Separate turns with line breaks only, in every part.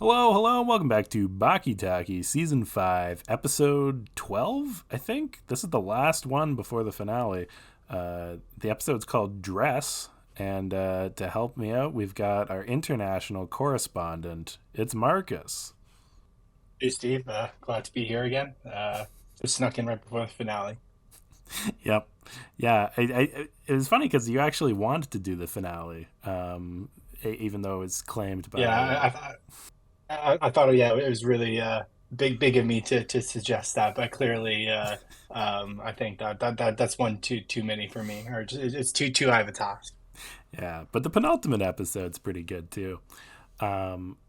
Hello, hello, and welcome back to Baki Taki, Season 5, Episode 12, I think. This is the last one before the finale. The episode's called Dress, and to help me out, we've got our international correspondent. It's Marcus.
Hey Steve, glad to be here again. Just snuck in right before the finale.
Yep. Yeah, it was funny because you actually wanted to do the finale, even though it was claimed
Yeah,
by.
I thought, yeah, it was really big of me to suggest that, but clearly, I think that's one too many for me, or it's too high of a task.
Yeah, but the penultimate episode's pretty good too.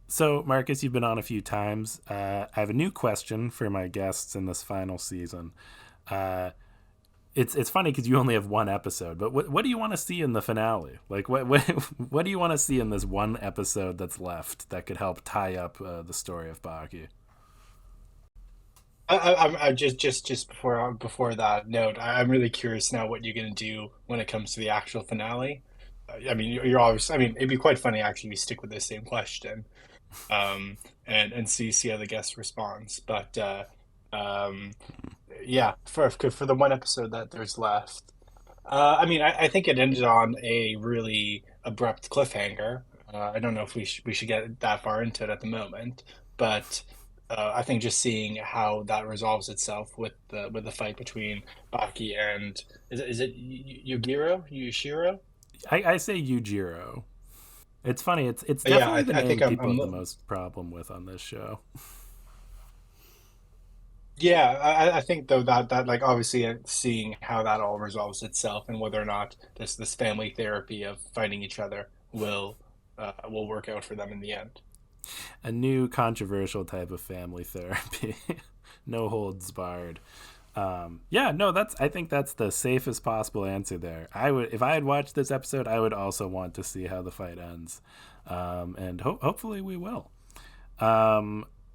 So, Marcus, you've been on a few times. I have a new question for my guests in this final season. Uh, it's funny because you only have one episode, but what do you want to see in the finale? Like, what do you want to see in this one episode that's left that could help tie up the story of Baki?
I just before that note, I'm really curious now what you're gonna do when it comes to the actual finale. I mean, you're always. I mean, it'd be quite funny actually. We stick with the same question, and see how the guest responds. But um, yeah, for the one episode that there's left, I mean, I think it ended on a really abrupt cliffhanger. I don't know if we should get that far into it at the moment, but I think just seeing how that resolves itself with the fight between Baki and is it Yushiro?
I say Yujiro. It's funny. It's
Yeah,
definitely the
I
name
think
people have the
I'm
most problem with on this show.
yeah, I think though that like obviously seeing how that all resolves itself and whether or not this family therapy of fighting each other will work out for them in the end.
A new controversial type of family therapy. No holds barred. Yeah, no, that's. I think that's the safest possible answer there. I would, if I had watched this episode, I would also want to see how the fight ends, and hopefully we will.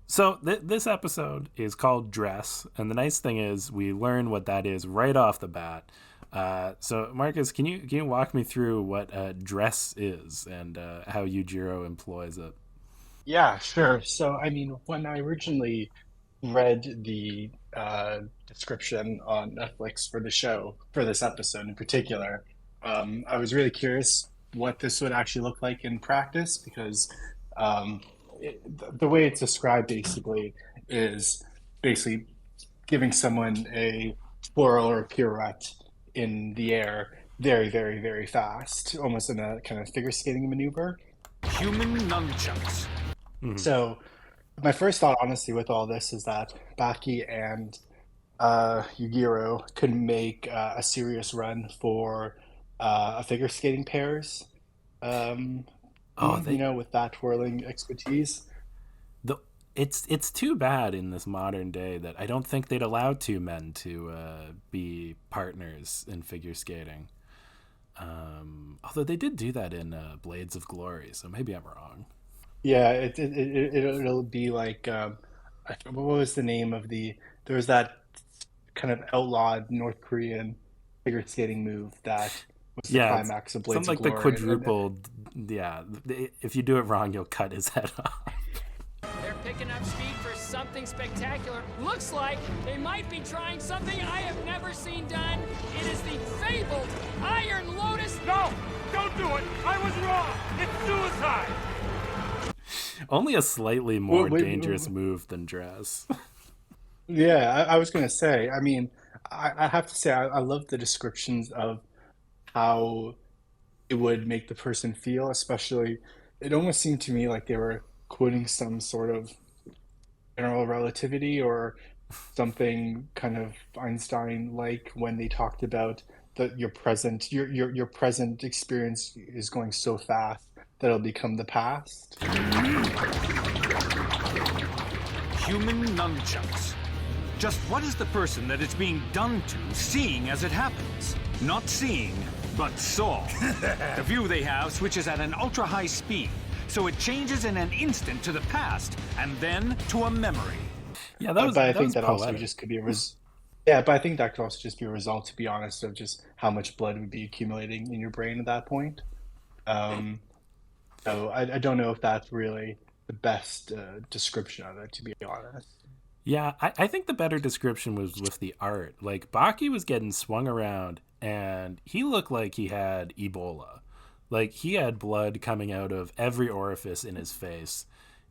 So this episode is called Dress, and the nice thing is we learn what that is right off the bat. So Marcus, can you walk me through what dress is and how Yujiro employs it?
Yeah, sure. So, I mean, when I originally read the description on Netflix for the show, for this episode in particular, I was really curious what this would actually look like in practice because um, the way it's described basically is basically giving someone a twirl or a pirouette in the air very fast, almost in a kind of figure skating maneuver.
Human nunchucks.
Mm-hmm.
So, my first thought, honestly, with all this is that Baki and Yugiro could make a serious run for a figure skating pairs
Oh,
team,
they
with that twirling expertise.
the it's too bad in this modern day that I don't think they'd allow two men to be partners in figure skating. Although they did do that in Blades of Glory, so maybe I'm wrong.
Yeah, it'll be like what was the name of there was that kind of outlawed North Korean figure skating move that was the
Yeah, it's
climax of Blades
something
of
like the
Glory, and
quadruple. Yeah, if you do it wrong, you'll cut his head off.
They're picking up speed for something spectacular. Looks like they might be trying something I have never seen done. It is the fabled Iron Lotus.
No! Don't do it! I was wrong! It's suicide!
Only a slightly more dangerous
wait,
move than dress.
yeah, I was gonna say. I mean, I have to say I love the descriptions of how it would make the person feel, especially it almost seemed to me like they were quoting some sort of general relativity or something kind of Einstein like when they talked about that your present experience is going so fast that it'll become the past.
Human nunchucks. Just what is the person that it's being done to seeing as it happens? Not seeing, but saw. The view they have switches at an ultra-high speed, so it changes in an instant to the past and then to a memory.
Yeah,
But I
that
think
was
that also
poetic.
just could be yeah, but I think that could also just be a result, to be honest, of just how much blood would be accumulating in your brain at that point. Um, so I don't know if that's really the best description of it, to be honest.
Yeah, I think the better description was with the art. Like, Baki was getting swung around, and he looked like he had Ebola. Like, he had blood coming out of every orifice in his face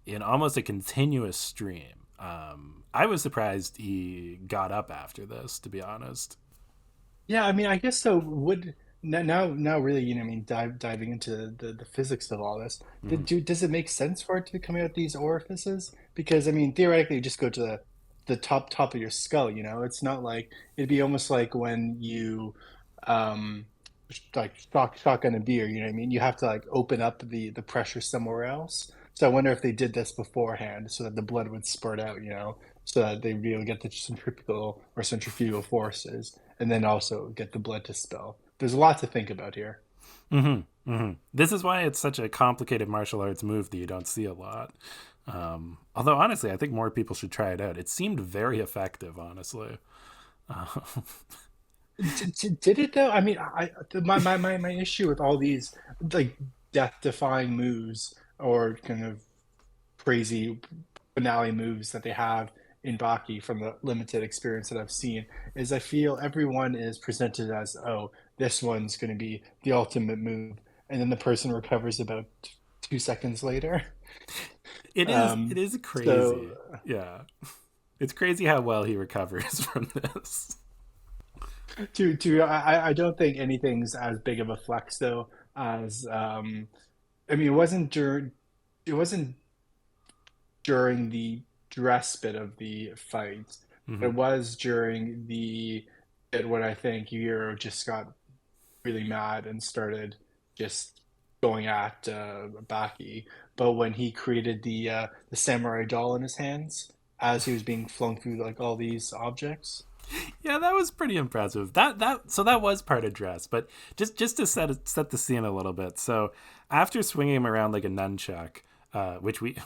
in almost a continuous stream. I was surprised he got up after this, to be honest.
Yeah, I mean, I guess so. Would now really, I mean, diving into the physics of all this,
Mm-hmm.
does it make sense for it to be coming out these orifices? Because I mean, theoretically, you just go to the top of your skull. It's not like it'd be almost like when you um like shotgun a beer. You know what I mean? You have to like open up the pressure somewhere else. So I wonder if they did this beforehand so that the blood would spurt out. So that they'd be able to get the centrifugal or centrifugal forces and then also get the blood to spill. There's a lot to think about here.
Mm-hmm. Mm-hmm. This is why it's such a complicated martial arts move that you don't see a lot. Although, honestly, I think more people should try it out. It seemed very effective, honestly. Uh,
Did it though? I mean, my issue with all these like death-defying moves or kind of crazy finale moves that they have in Baki from the limited experience that I've seen is I feel everyone is presented as, oh, this one's going to be the ultimate move, and then the person recovers about 2 seconds later.
it is
So
crazy. Yeah. It's crazy how well he recovers from this.
I don't think anything's as big of a flex though as I mean it wasn't during the dress bit of the fight.
Mm-hmm.
It was during the bit when I think Euro just got really mad and started just going at Baki. But when he created the samurai doll in his hands as he was being flung through like all these objects.
Yeah, that was pretty impressive. That was part of dress, but just to set the scene a little bit. So after swinging him around like a nunchuck, which we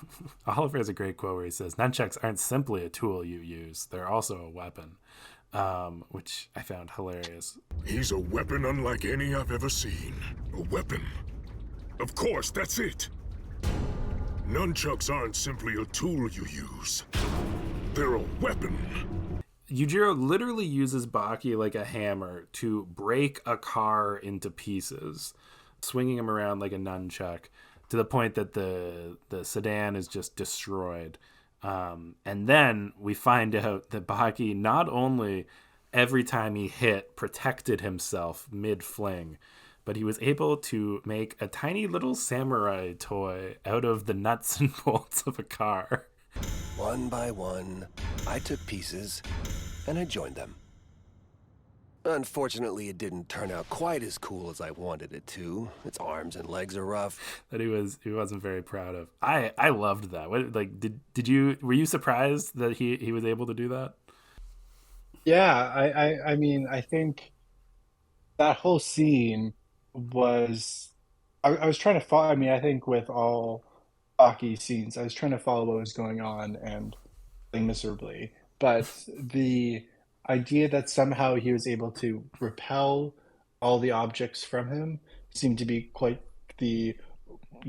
Oliver has a great quote where he says, "Nunchucks aren't simply a tool you use; they're also a weapon," which I found hilarious.
He's a weapon unlike any I've ever seen. A weapon. Of course, that's it. Nunchucks aren't simply a tool you use. They're a weapon.
Yujiro literally uses Baki like a hammer to break a car into pieces, swinging him around like a nunchuck to the point that the sedan is just destroyed. And then we find out that Baki not only every time he hit protected himself mid-fling, but he was able to make a tiny little samurai toy out of the nuts and bolts of a car.
One by one, I took pieces and I joined them. Unfortunately, it didn't turn out quite as cool as I wanted it to. Its arms and legs are rough.
That he wasn't very proud of. I loved that. Were you surprised that he was able to do that?
Yeah, I mean, I think that whole scene was. I was trying to follow. I mean, I think with all Baki scenes, I was trying to follow what was going on and failing miserably. But the idea that somehow he was able to repel all the objects from him seemed to be quite the,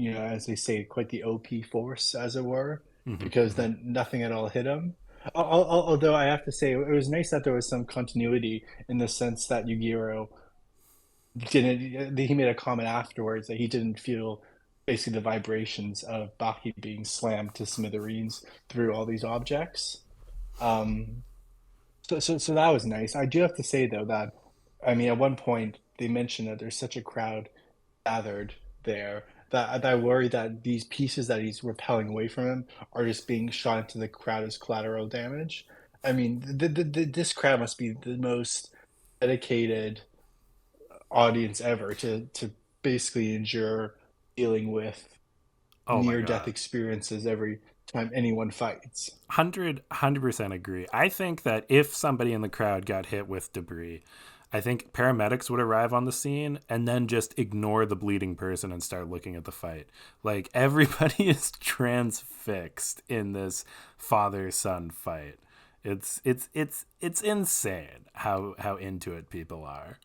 as they say, quite the OP force, as it were,
Mm-hmm.
because then nothing at all hit him. Although I have to say, it was nice that there was some continuity in the sense that Yugiro didn't. He made a comment afterwards that he didn't feel basically the vibrations of Baki being slammed to smithereens through all these objects. Um, so that was nice. I do have to say though that I mean at one point they mentioned that there's such a crowd gathered there that I worry that these pieces that he's repelling away from him are just being shot into the crowd as collateral damage. I mean, this crowd must be the most dedicated audience ever to basically endure dealing with
Oh my
near death
god.
experiences every time anyone fights.
100% agree. I think that if somebody in the crowd got hit with debris, I think paramedics would arrive on the scene and then just ignore the bleeding person and start looking at the fight. Like everybody is transfixed in this father-son fight. It's insane how into it people are.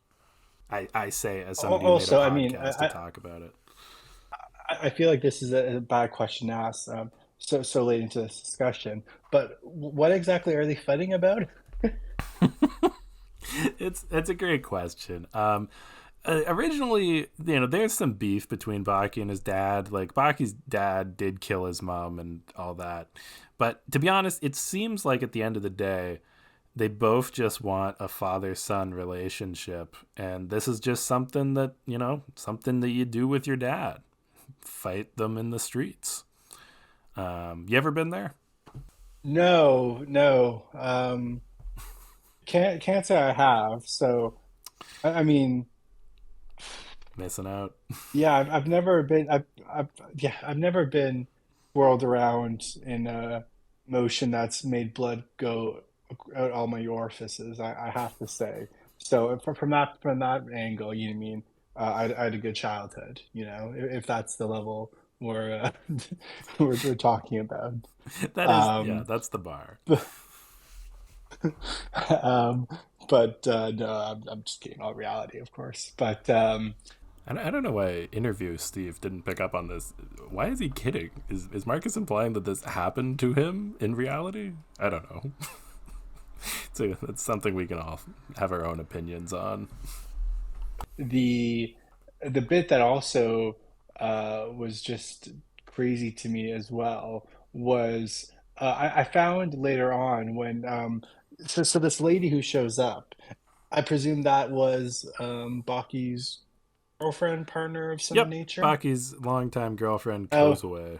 I say as somebody who made a
Also, I mean,
podcast to talk about it.
I feel like this is a bad question to ask. so late into this discussion. But what exactly are they fighting about?
It's a great question. Originally, there's some beef between Baki and his dad. Like, Baki's dad did kill his mom and all that. But to be honest, it seems like at the end of the day, they both just want a father-son relationship. And this is just something that, something that you do with your dad. Fight them in the streets. You ever been there?
No, no. Can't say I have. So, I mean,
Missing out.
yeah, I've never been. Yeah, I've never been whirled around in a motion that's made blood go out all my orifices. I have to say. So from that angle, you mean I had a good childhood. If that's the level we're talking about.
That is, yeah,
Um,
that's the bar.
um, but no, I'm just kidding. All reality, of course. But
I don't know why interview Steve didn't pick up on this. Why is he kidding? Is Marcus implying that this happened to him in reality? I don't know. So that's something we can all have our own opinions on.
the the bit that also was just crazy to me as well was I found later on when so this lady who shows up, I presume that was Baki's girlfriend, partner of some
Yep,
nature.
Baki's longtime girlfriend
Oh,
Kozue.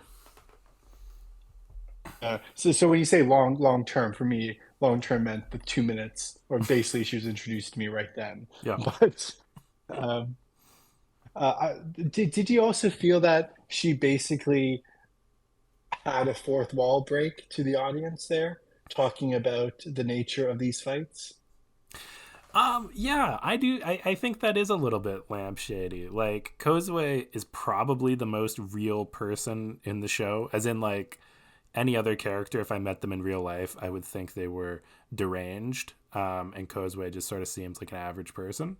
so when you say long term, for me, long term meant the 2 minutes, or basically she was introduced to me right then.
Yeah.
But um, did you also feel that she basically had a fourth wall break to the audience there, talking about the nature of these fights?
Yeah, I do. I think that is a little bit lampshady. Like, Kozue is probably the most real person in the show, as in, like, any other character, if I met them in real life, I would think they were deranged. And Kozue just sort of seems like an average person.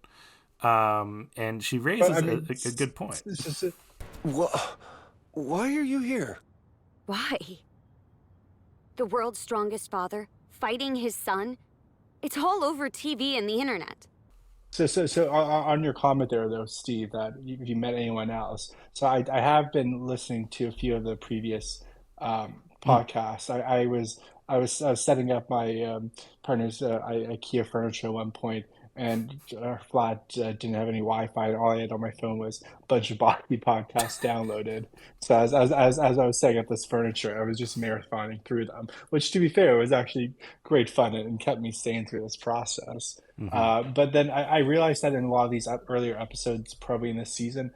And she
But I
raises
mean,
a good point.
Wha- Why are you here?
Why? The world's strongest father fighting his son? It's all over TV and the internet.
on your comment there, though, Steve, that if you met anyone else, so I have been listening to a few of the previous
Mm.
podcasts. I was setting up my partner's IKEA furniture at one point, and our flat didn't have any Wi-Fi, and all I had on my phone was a bunch of Baki podcasts downloaded. So as I was setting up this furniture, I was just marathoning through them, which, to be fair, was actually great fun and kept me sane through this process.
Hmm.
But then I realized that in a lot of these earlier episodes, probably in this season,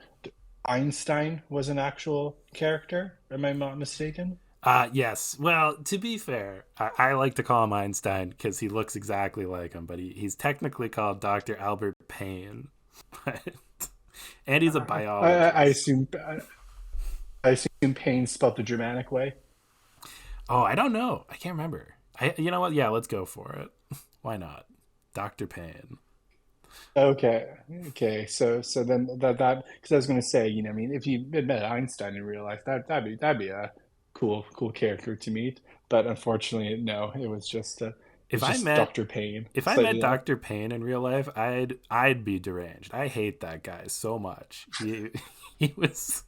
Einstein was an actual character. Am I not mistaken?
Yes. Well, to be fair, I like to call him Einstein because he looks exactly like him, but he's technically called Dr. Albert Payne. And he's a
I
biologist.
assume I assume Payne spelled the Germanic way.
Oh, I don't know. I can't remember. You know what? Yeah, let's go for it. Why not? Dr. Payne.
Okay, okay. So then that because I was going to say, I mean, if you had met Einstein in real life, that'd be a cool character to meet. But unfortunately, no,
If
it's
I
just
met
Dr. Payne.
if I
So
met
yeah.
Dr. Payne in real life, I'd be deranged. I hate that guy so much. He was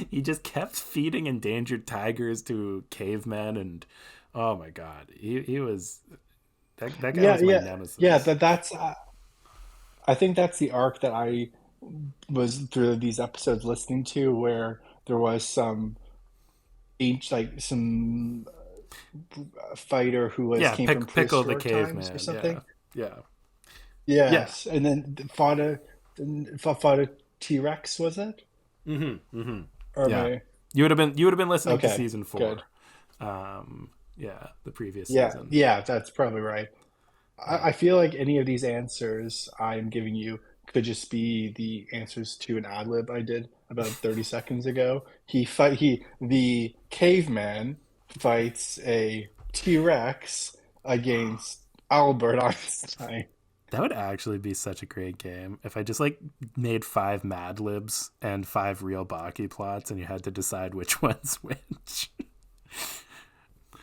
he just kept feeding endangered tigers to cavemen, and oh my god. He was that guy
Yeah,
was my
yeah, yeah.
nemesis.
That's I think that's the arc that I was through these episodes listening to, where there was some fighter who
Yeah,
came from
Pickle the
prehistoric times or
caveman. Yeah.
something.
Yeah. Yeah.
Yes, and then fought a T-Rex, was it?
Mhm. Mhm.
Or am
Yeah.
I
You would have been listening to
okay?
season
Good.
4. Yeah, the previous
Yeah,
season.
yeah, that's probably right. I
Yeah.
feel like any of these answers I'm giving you could just be the answers to an ad lib I did about 30 seconds ago. The caveman fights a T-Rex against Albert Einstein.
That would actually be such a great game if I just like made 5 Mad Libs and 5 real Baki plots, and you had to decide which one's which.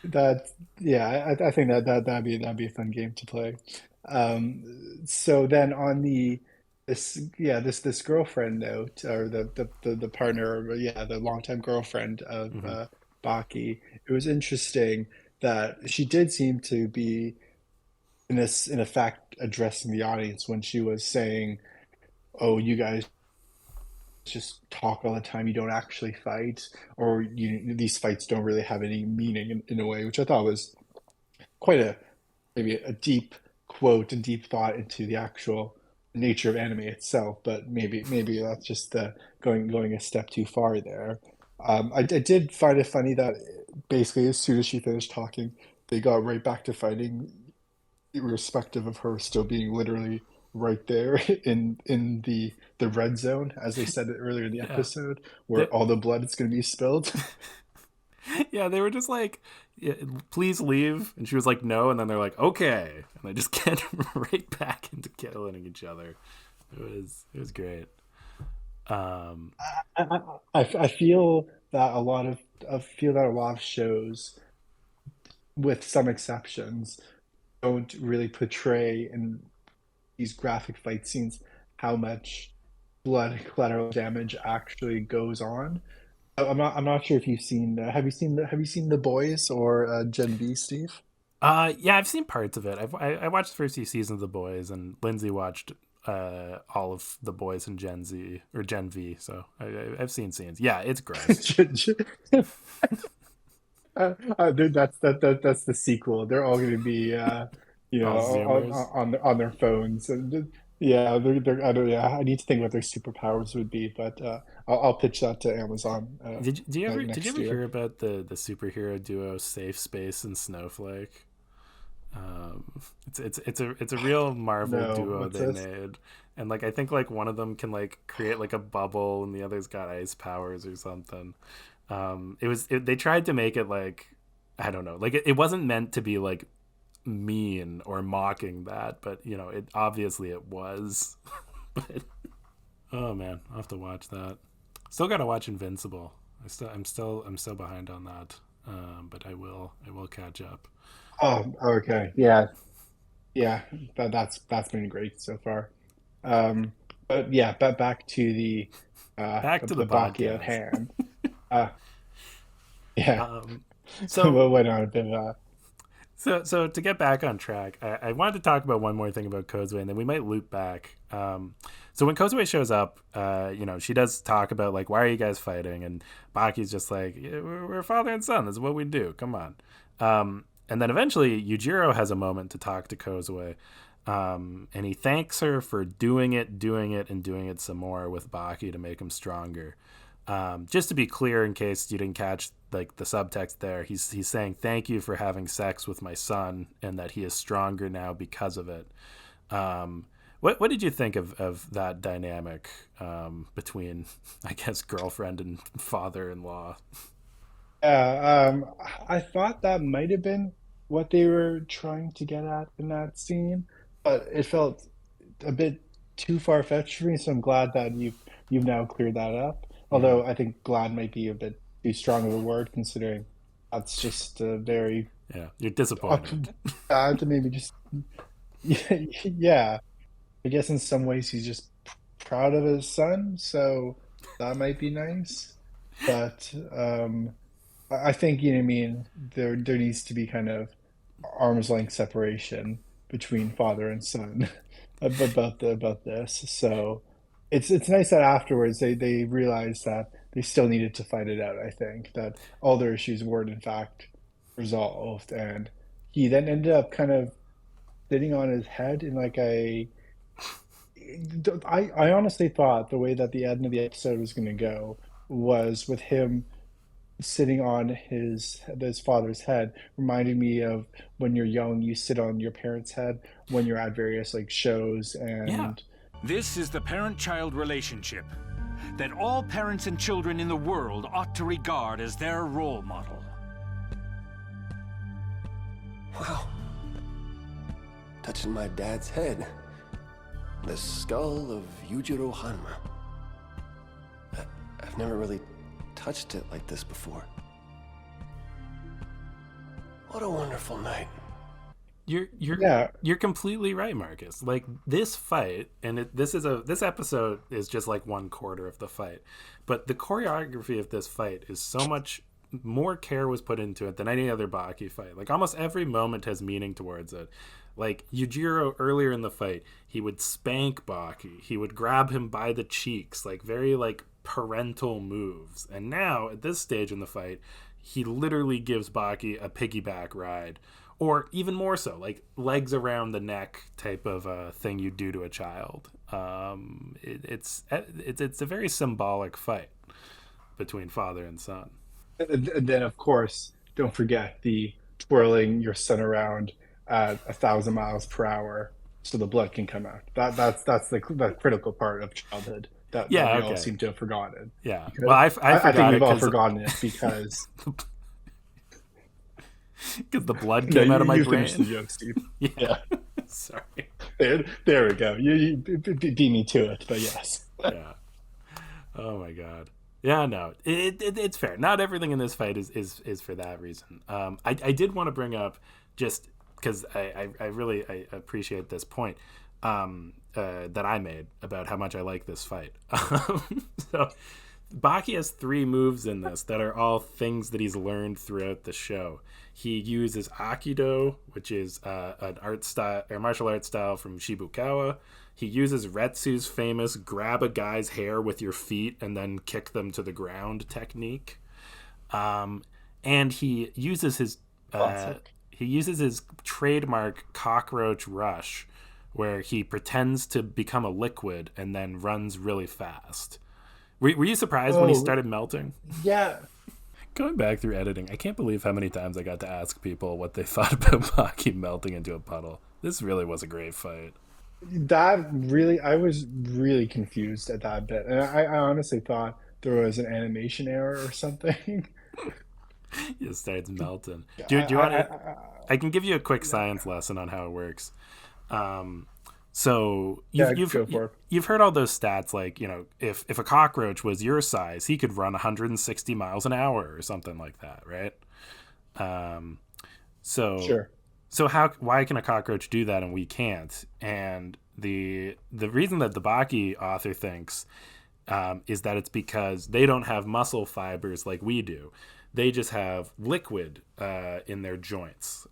That yeah, I think that'd be a fun game to play. So then on this girlfriend note, or the partner, or yeah, the longtime girlfriend of
Hmm.
Baki, it was interesting that she did seem to be in effect addressing the audience when she was saying, "Oh, you guys just talk all the time. You don't actually fight, or these fights don't really have any meaning in a way," which I thought was quite a maybe a deep quote and deep thought into the actual nature of anime itself. But maybe that's just going a step too far there. I did find it funny that basically as soon as she finished talking, they got right back to fighting, irrespective of her still being literally right there in the red zone, as they said it earlier in the
Yeah.
episode, where
They,
all the blood is going to be spilled.
yeah, they were just like, yeah, please leave. And she was like, no. And then they're like, okay. And they just get right back into killing each other. It was great. Um,
I feel that a lot of I feel that a lot of shows, with some exceptions, don't really portray in these graphic fight scenes how much blood collateral damage actually goes on. I'm not sure if you've seen have you seen The Boys or Gen V, Steve?
yeah, I've seen parts of it. I watched the first few seasons of The Boys, and Lindsay watched all of The Boys and Gen Z or Gen V. So I've seen scenes. Yeah, it's gross.
Dude, that's the sequel. They're all going to be,
All Zoomers.
on their phones, and yeah, I don't, yeah, I need to think what their superpowers would be, but I'll pitch that to Amazon
Did you
next
ever
year.
hear about the superhero duo Safe Space and Snowflake? It's a real Marvel
No,
duo
what's
they
this?
made, and like I think like one of them can like create like a bubble, and the other's got ice powers or something. They tried to make it like, I don't know, like it wasn't meant to be like mean or mocking that, but it obviously it was. But oh man, I'll have to watch that. Still gotta watch Invincible. I'm still behind on that, but I will catch up.
Oh, okay, yeah, yeah, that's been great so far. Um, but yeah, but back to
Back to the
the Baki at
podcast.
hand. Uh, yeah,
Um,
we
so
went on a bit of
so to get back on track, I wanted to talk about one more thing about Kozue, and then we might loop back. So when Kozue shows up, she does talk about like, why are you guys fighting? And Baki's just like, yeah, we're father and son. This is what we do. Come on. And then eventually Yujiro has a moment to talk to Kozue, and he thanks her for doing it, and doing it some more with Baki to make him stronger. Just to be clear, in case you didn't catch like the subtext there, he's saying thank you for having sex with my son, and that he is stronger now because of it. What did you think of that dynamic between, I guess, girlfriend and father-in-law?
Yeah, I thought that might have been what they were trying to get at in that scene, but it felt a bit too far-fetched for me, so I'm glad that you've now cleared that up.
Mm-hmm.
Although I think glad might be a bit too strong of a word, considering that's just a very
Yeah, you're disappointed.
bad to maybe just yeah. I guess in some ways he's just proud of his son, so that might be nice. But I think you know what I mean. There needs to be kind of arm's length separation between father and son about this. So it's nice that afterwards they realized that they still needed to fight it out. I think that all their issues weren't in fact resolved, and he then ended up kind of sitting on his head in like a. I honestly thought the way that the end of the episode was going to go was with him sitting on his father's head, reminding me of when you're young, you sit on your parents' head when you're at various like shows
Yeah.
and
This is the parent-child relationship that all parents and children in the world ought to regard as their role model.
Wow. Touching my dad's head. The skull of Yujiro Hanma. I've never really touched it like this before. What a wonderful night.
You're completely right, Marcus. Like this fight, and this episode is just like 1/4 of the fight, but the choreography of this fight is so much more care was put into it than any other Baki fight. Like almost every moment has meaning towards it. Like Yujiro earlier in the fight, he would spank Baki, he would grab him by the cheeks, like very like parental moves. And now at this stage in the fight, he literally gives Baki a piggyback ride. Or even more so, like legs around the neck type of thing you do to a child. It's a very symbolic fight between father and son.
And then, of course, don't forget the twirling your son around at 1,000 miles per hour so the blood can come out. That's the critical part of childhood that we all seem to have forgotten.
Yeah,
Because
well, I
think we've all forgotten it because
because the blood came out of my brain.
Finish the joke, Steve. Yeah.
Sorry.
There we go. You beat me to it, but yes.
Yeah. Oh my god. Yeah, no, it's fair. Not everything in this fight is for that reason. I did want to bring up, just because I really appreciate this point that I made about how much I like this fight. So Baki has 3 moves in this that are all things that he's learned throughout the show. He uses Aikido, which is an art style or martial arts style from Shibukawa. He uses Retsu's famous grab a guy's hair with your feet and then kick them to the ground technique. And he uses his trademark cockroach rush, where he pretends to become a liquid and then runs really fast. Were you surprised when he started melting?
Yeah.
Going back through editing, I can't believe how many times I got to ask people what they thought about Baki melting into a puddle. This really was a great fight.
I was really confused at that bit. And I honestly thought there was an animation error or something.
It starts melting. Do you want to... I can give you a quick science lesson on how it works. So you've heard all those stats, like, you know, if a cockroach was your size, he could run 160 miles an hour or something like that, right?
Sure.
So why can a cockroach do that and we can't? And the reason that the Baki author thinks is that it's because they don't have muscle fibers like we do. They just have liquid in their joints.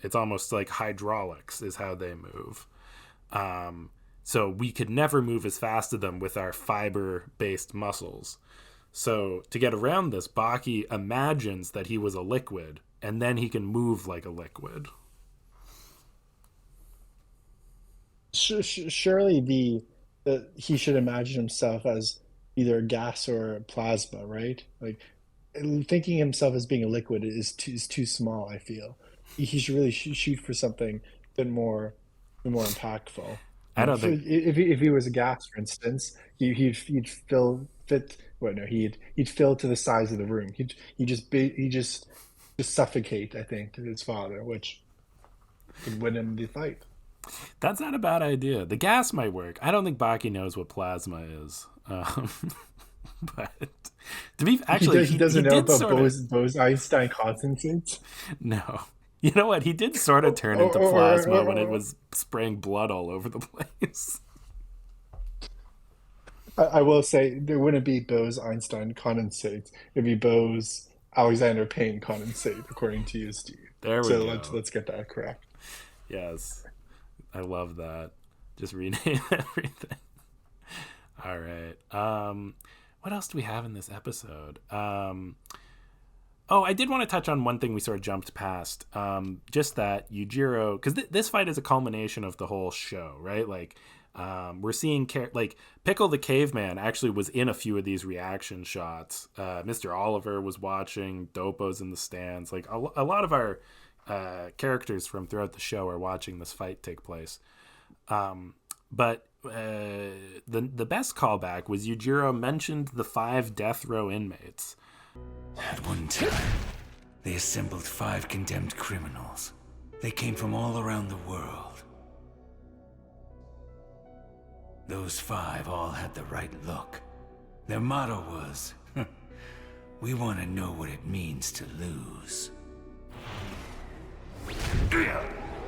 It's almost like hydraulics is how they move. So we could never move as fast as them with our fiber-based muscles. So to get around this, Baki imagines that he was a liquid, and then he can move like a liquid.
Surely he should imagine himself as either gas or plasma, right? Like thinking himself as being a liquid is too small. I feel he should really shoot for something a bit more impactful.
I don't think
if he was a gas, for instance, he'd fill to the size of the room. He'd just suffocate. I think his father, which could win him the fight.
That's not a bad idea. The gas might work. I don't think Baki knows what plasma is. But to be actually,
he doesn't know about Bose-Einstein condensates.
No. You know what? He did sort of turn into plasma when it was spraying blood all over the place.
I will say there wouldn't be Bose-Einstein condensate. It'd be Bose-Alexander Payne condensate, according to you, Steve.
There we go.
So let's get that correct.
Yes. I love that. Just rename everything. All right. What else do we have in this episode? I did want to touch on one thing we sort of jumped past. Just that Yujiro, because this fight is a culmination of the whole show, right? Like, we're seeing like Pickle the Caveman actually was in a few of these reaction shots. Mr. Oliver was watching. Dopo's in the stands. Like a lot of our characters from throughout the show are watching this fight take place. But the best callback was Yujiro mentioned the 5 death row inmates.
At one time, they assembled 5 condemned criminals. They came from all around the world. Those 5 all had the right look. Their motto was, we want to know what it means to lose.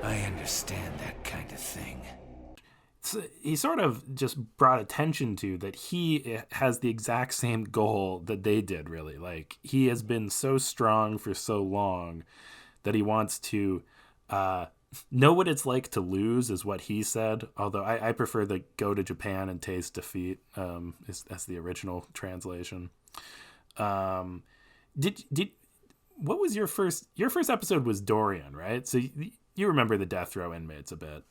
I understand that kind of thing.
So he sort of just brought attention to that he has the exact same goal that they did, really. Like, he has been so strong for so long that he wants to know what it's like to lose, is what he said. Although I prefer the go to Japan and taste defeat, as the original translation. Did what was your first episode was Dorian, right? So you remember the death row inmates a bit.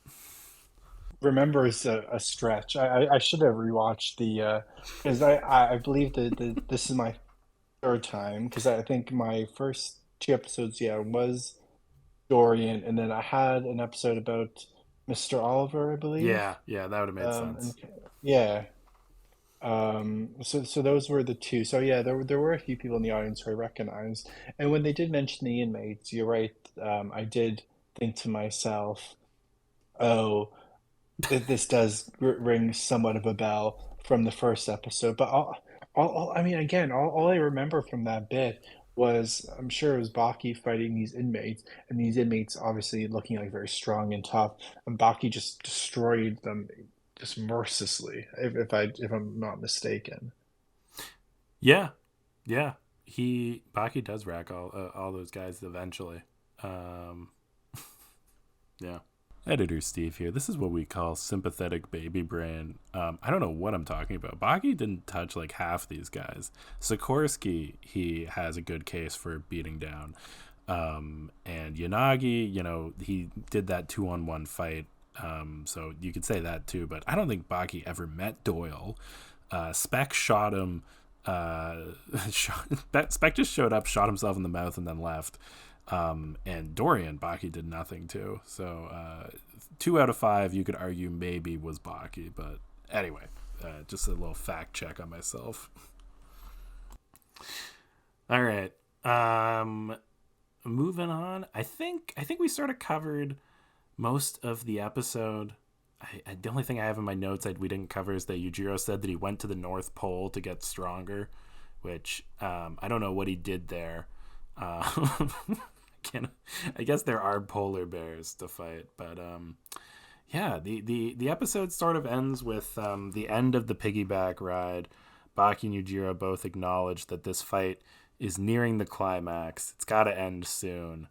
Remember is a stretch. I should have rewatched the because I believe this is my third time, because I think my first two episodes, yeah, was Dorian, and then I had an episode about Mr. Oliver, I believe.
Yeah, that would have made
And
sense.
yeah, so those were the two. So yeah, there were a few people in the audience who I recognized, and when they did mention the inmates, you're right. I did think to myself, oh, this does ring somewhat of a bell from the first episode. But I mean, again, all I remember from that bit was, I'm sure it was Baki fighting these inmates, and these inmates obviously looking like very strong and tough, and Baki just destroyed them just mercilessly, if I'm not mistaken.
Yeah, yeah. Baki does rack all those guys eventually. Yeah. Editor Steve here. This is what we call sympathetic baby brain. I don't know what I'm talking about. Baki didn't touch like half these guys. Sikorsky, he has a good case for beating down. And Yanagi, he did that 2-on-1 fight. So you could say that too. But I don't think Baki ever met Doyle. Spec shot him. Spec just showed up, shot himself in the mouth, and then left. And Dorian, Baki did nothing to. So 2 out of 5, you could argue maybe was Baki. But anyway, just a little fact check on myself. All right. Moving on. I think we sort of covered most of the episode. The only thing I have in my notes we didn't cover is that Yujiro said that he went to the North Pole to get stronger, which I don't know what he did there. I guess there are polar bears to fight, but yeah, the episode sort of ends with the end of the piggyback ride. Baki and Yujiro both acknowledge that this fight is nearing the climax. It's got to end soon.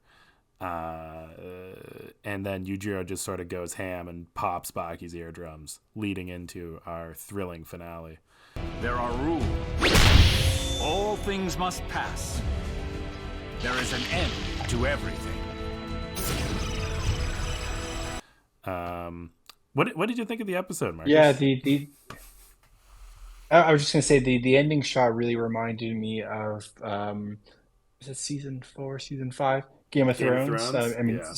And then Yujiro just sort of goes ham and pops Baki's eardrums, leading into our thrilling finale.
There are rules. All things must pass. There is an end to everything.
What did you think of the episode, Marcus?
Yeah, I was just gonna say the ending shot really reminded me of is it season 4, season 5, Game of Thrones? I mean,
Yeah.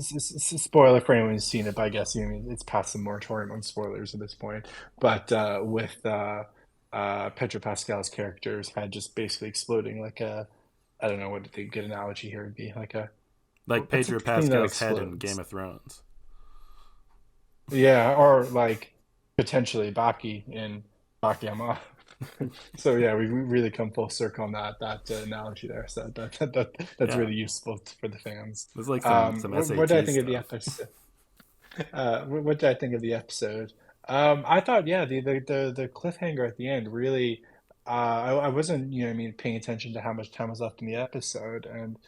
spoiler for anyone who's seen it, but I guess it's past the moratorium on spoilers at this point. But with Pedro Pascal's character's head just basically exploding like a, I don't know what the good analogy here would be, like
Pedro
thing that
Pascal's head in
explodes?
Game of Thrones.
Yeah, or like potentially Baki in Bakiyama. So yeah, we really come full circle on that analogy there. So that's
Yeah.
really useful for the fans.
It was like some SAT
What did I think of the
stuff.
episode? What did I think of the episode? I thought, yeah, the cliffhanger at the end really. I wasn't, paying attention to how much time was left in the episode, and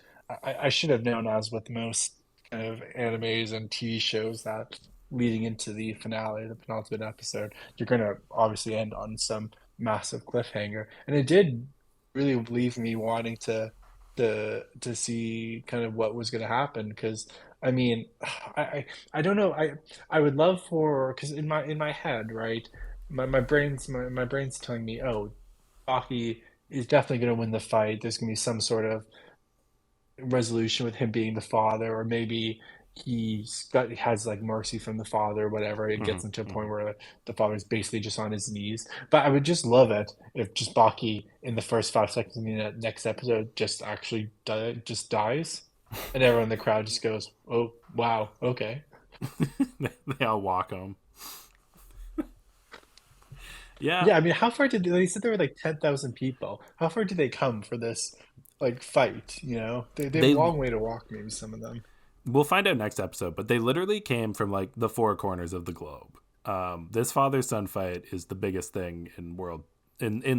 I should have known, as with most kind of animes and TV shows, that leading into the finale, the penultimate episode, you're going to obviously end on some massive cliffhanger, and it did really leave me wanting to see kind of what was going to happen, because I mean, I don't know. I would love for, because in my head, right, my brain's telling me, oh, Baki is definitely going to win the fight. There's going to be some sort of resolution with him being the father, or maybe he has like mercy from the father, or whatever. It gets into a point where the father's basically just on his knees. But I would just love it if just Baki in the first 5 seconds of the next episode just actually just dies, and everyone in the crowd just goes, "Oh wow, okay."
They all walk home. Yeah.
Yeah, I mean, how far did they said there were like 10,000 people? How far did they come for this like fight? They have
They
a long way to walk, maybe some of them.
we'll find out next episode, but they literally came from like the four corners of the globe. This father-son fight is the biggest thing in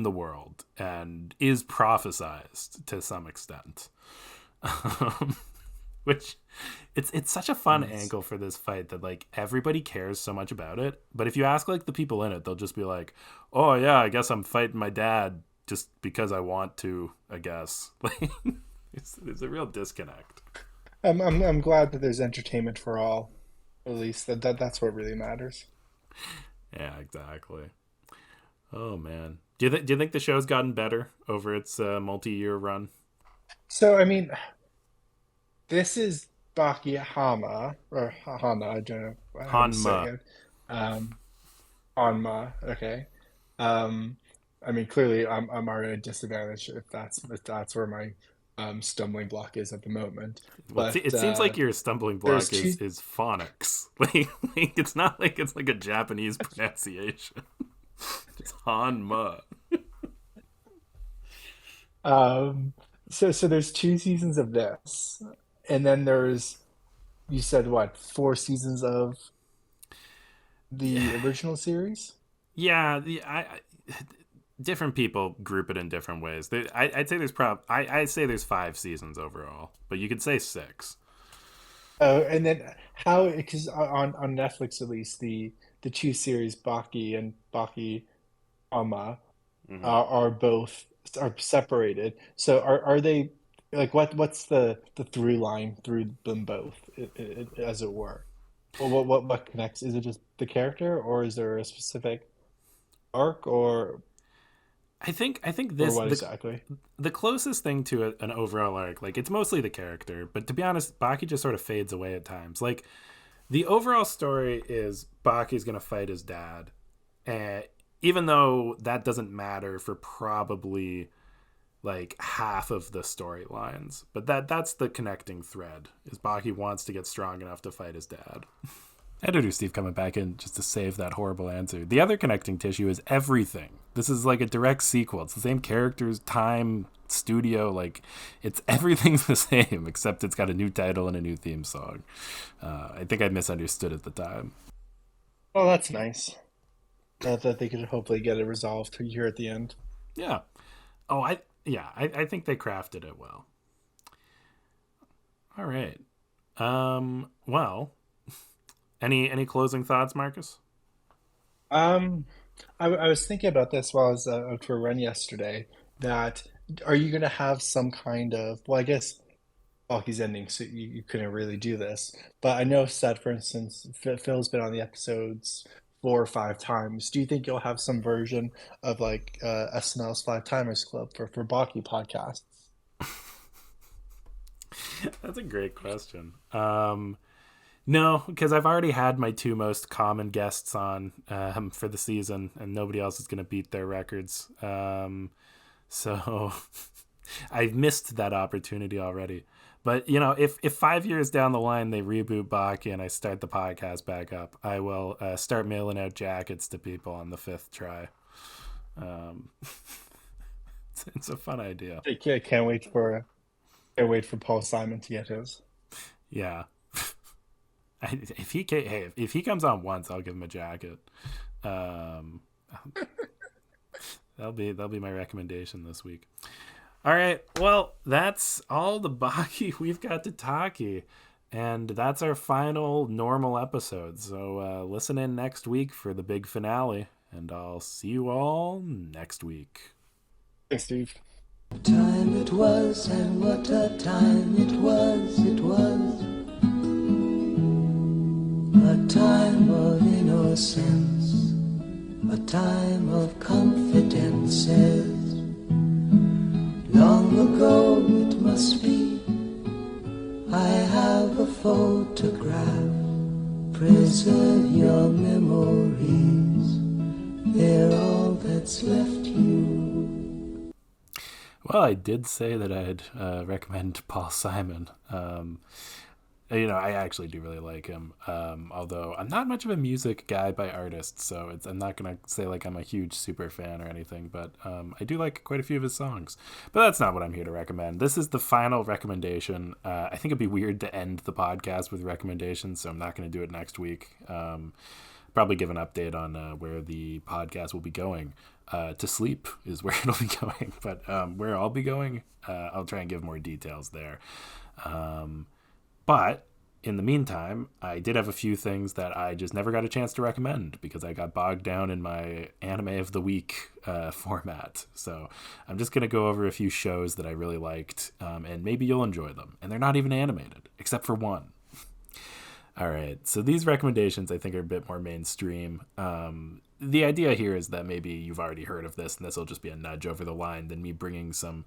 the world, and is prophesized to some extent. Which it's such a fun angle for this fight that like everybody cares so much about it. But if you ask like the people in it, they'll just be like, "Oh yeah, I guess I'm fighting my dad just because I want to, I guess." Like it's a real disconnect.
I'm glad that there's entertainment for all. At least that's what really matters.
Yeah, exactly. Oh man, do you think the show's gotten better over its multi-year run?
So I mean, this is Baki Hama or Hana. I don't know how to say
Hanma.
it. Um, Hanma. Okay. Um, I mean, clearly, I'm already at a disadvantage if that's where my stumbling block is at the moment.
Well,
But
it seems like your stumbling
there's
block
two.
is phonics. Like it's not like it's like a Japanese pronunciation. It's Hanma.
Um, so there's two seasons of this, and then there's you said what, four seasons of the
Yeah,
original series?
yeah. Different people group it in different ways. I'd say I'd say there's 5 seasons overall, but you could say 6.
Oh, and then how? Because on Netflix at least the two series Baki and Baki Ama
Hmm.
are both are separated. So are they like what's the through line through them both, as it were? Well, what connects? Is it just the character, or is there a specific arc,
I think
or
this
what exactly?
the closest thing to an overall arc. Like it's mostly the character, but to be honest, Baki just sort of fades away at times. Like the overall story is Baki's gonna fight his dad, and even though that doesn't matter for probably like half of the storylines, but that's the connecting thread is Baki wants to get strong enough to fight his dad. Editor Steve coming back in just to save that horrible answer. The other connecting tissue is everything. This is like a direct sequel. It's the same characters, time, studio. Like, it's everything's the same, except it's got a new title and a new theme song. I think I misunderstood at the time.
Oh, that's nice. That they could hopefully get it resolved here at the end.
Yeah. Oh, I think they crafted it well. All right. Well, any closing thoughts, Marcus?
Um, I was thinking about this while I was out for a run yesterday. That are you going to have some kind of, well, I guess Balky's ending, so you couldn't really do this. But I know Seth, for instance, Phil's been on the episodes 4 or 5 times. Do you think you'll have some version of like SNL's Five Timers Club for Baki podcasts?
That's a great question. No, because I've already had my 2 most common guests on for the season, and nobody else is going to beat their records. So I've missed that opportunity already. But you know, if 5 years down the line they reboot Baki and I start the podcast back up, I will start mailing out jackets to people on the 5th try. Um, it's a fun idea.
I can't wait for Paul Simon to get his.
Yeah. If he comes on once, I'll give him a jacket. Um, that'll be my recommendation this week. All right, well, that's all the Baki we've got to talkie, and that's our final normal episode. So listen in next week for the big finale, and I'll see you all next week.
Thanks, Steve.
Time it was, and what a time it was, a time of innocence, a time of confidences. Long ago it must be, I have a photograph. Preserve your memories, they're all that's left you.
Well, I did say that I'd recommend Paul Simon. I actually do really like him. Although I'm not much of a music guy by artists, so I'm not gonna say like I'm a huge super fan or anything. But I do like quite a few of his songs. But that's not what I'm here to recommend. This is the final recommendation. I think it'd be weird to end the podcast with recommendations, so I'm not gonna do it next week. Probably give an update on where the podcast will be going. To sleep is where it'll be going, but where I'll be going, I'll try and give more details there. But in the meantime, I did have a few things that I just never got a chance to recommend because I got bogged down in my anime of the week format. So I'm just going to go over a few shows that I really liked, and maybe you'll enjoy them. And they're not even animated, except for one. All right, so these recommendations I think are a bit more mainstream. The idea here is that maybe you've already heard of this, and this will just be a nudge over the line than me bringing some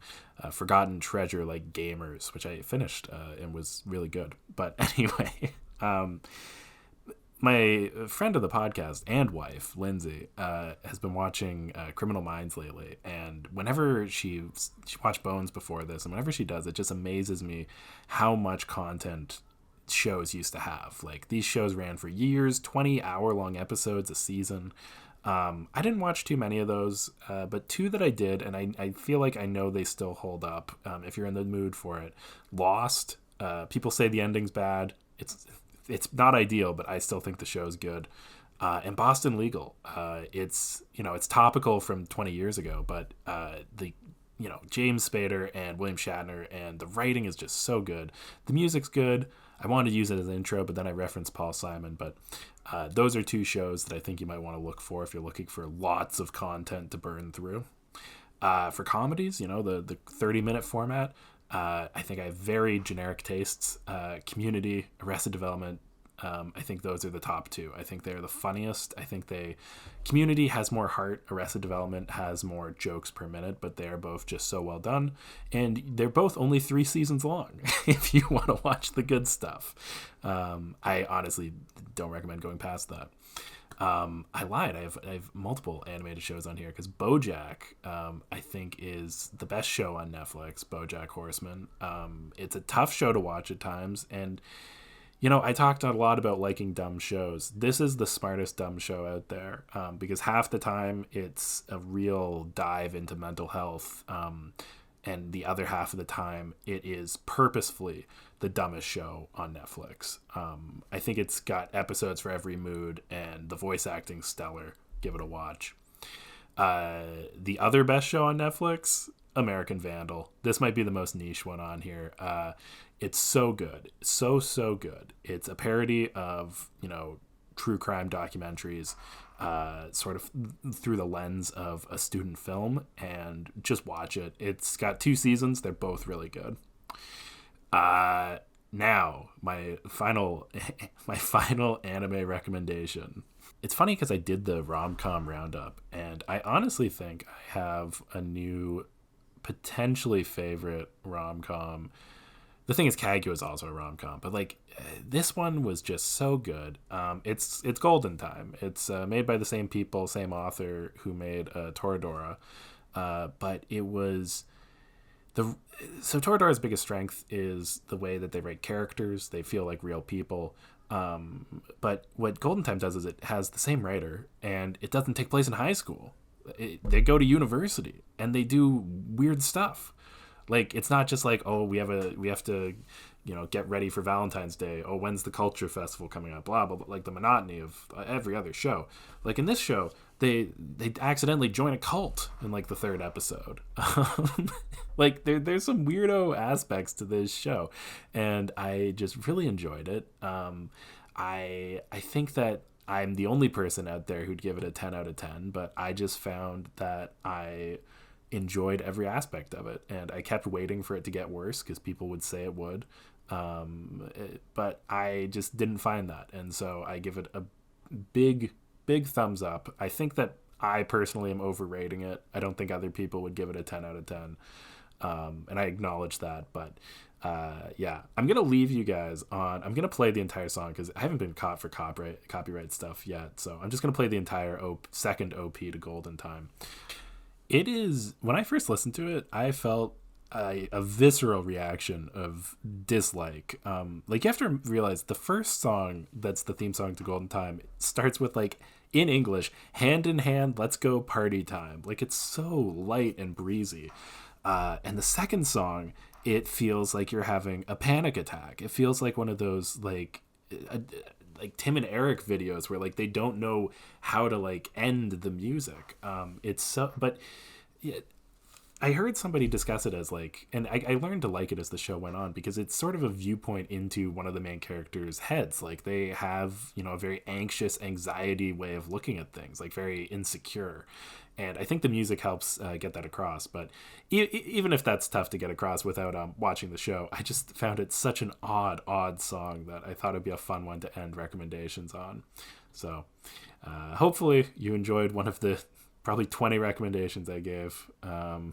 forgotten treasure like Gamers, which I finished and was really good. But anyway, my friend of the podcast and wife, Lindsay, has been watching Criminal Minds lately, and whenever she watched Bones before this, and whenever she does, it just amazes me how much content shows used to have. Like, these shows ran for years, 20-hour-long episodes a season. I didn't watch too many of those, but two that I did, and I feel like I know they still hold up if you're in the mood for it. Lost. People say the ending's bad. It's not ideal, but I still think the show's good. And Boston Legal. It's topical from 20 years ago, but James Spader and William Shatner, and the writing is just so good. The music's good. I wanted to use it as an intro, but then I referenced Paul Simon. But those are two shows that I think you might want to look for if you're looking for lots of content to burn through. For comedies, the 30-minute format, I think I have very generic tastes. Community, Arrested Development, I think those are the top two. I think they're the funniest. I think Community has more heart. Arrested Development has more jokes per minute, but they are both just so well done. And they're both only 3 seasons long if you want to watch the good stuff. I honestly don't recommend going past that. I lied. I have multiple animated shows on here because BoJack, I think, is the best show on Netflix, BoJack Horseman. It's a tough show to watch at times, and I talked a lot about liking dumb shows. This is the smartest dumb show out there because half the time it's a real dive into mental health, and the other half of the time it is purposefully the dumbest show on Netflix. I think it's got episodes for every mood, and the voice acting's stellar. Give it a watch. The other best show on Netflix, American Vandal. This might be the most niche one on here. It's so good. So good. It's a parody of, true crime documentaries, sort of through the lens of a student film, and just watch it. It's got 2 seasons. They're both really good. Now, my final anime recommendation. It's funny because I did the rom-com roundup, and I honestly think I have a new potentially favorite rom-com. The thing is, Kaguya is also a rom-com, but this one was just so good. It's Golden Time. It's made by the same people, same author who made Toradora, but it was so Toradora's biggest strength is the way that they write characters. They feel like real people. But what Golden Time does is it has the same writer, and it doesn't take place in high school. They go to university and they do weird stuff. It's not just we have to get ready for Valentine's Day. Oh, when's the culture festival coming up? Blah blah blah. Like the monotony of every other show. In this show, they accidentally join a cult in the 3rd episode. There's some weirdo aspects to this show, and I just really enjoyed it. I think that I'm the only person out there who'd give it a 10 out of 10, but I just found that I enjoyed every aspect of it, and I kept waiting for it to get worse because people would say it would, but I just didn't find that, and so I give it a big thumbs up. I think that I personally am overrating it. I don't think other people would give it a 10 out of 10, and I acknowledge that, but I'm gonna leave you guys on. I'm gonna play the entire song because I haven't been caught for copyright stuff yet, so I'm just gonna play the entire second OP to Golden Time. It is, when I first listened to it, I felt a visceral reaction of dislike. Like, you have to realize the first song that's the theme song to Golden Time starts with, like, in English, hand in hand, let's go party time. Like, it's so light and breezy. And the second song, it feels like you're having a panic attack. It feels like one of those, like Tim and Eric videos where, like, they don't know how to, like, end the music. It's so, but yeah, I heard somebody discuss it as, like, and I learned to like it as the show went on, because it's sort of a viewpoint into one of the main characters' heads. Like, they have, a very anxious, anxiety way of looking at things, like very insecure. And I think the music helps get that across. But even if that's tough to get across without watching the show, I just found it such an odd song that I thought it'd be a fun one to end recommendations on. So hopefully you enjoyed one of the probably 20 recommendations I gave. And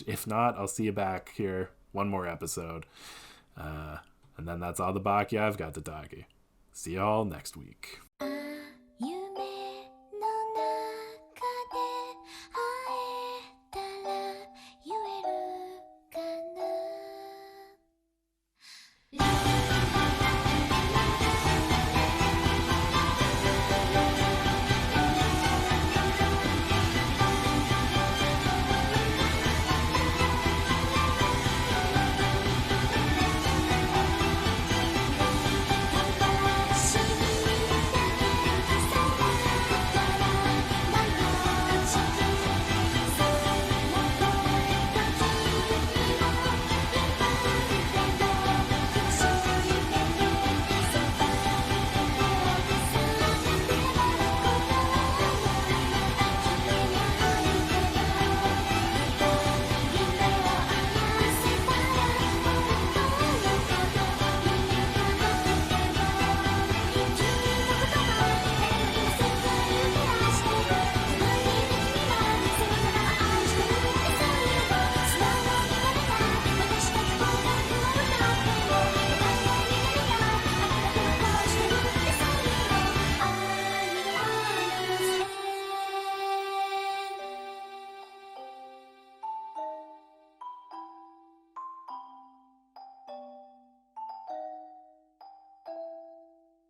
if not, I'll see you back here one more episode. And then that's all the Baki I've got to Dagi. See y'all next week.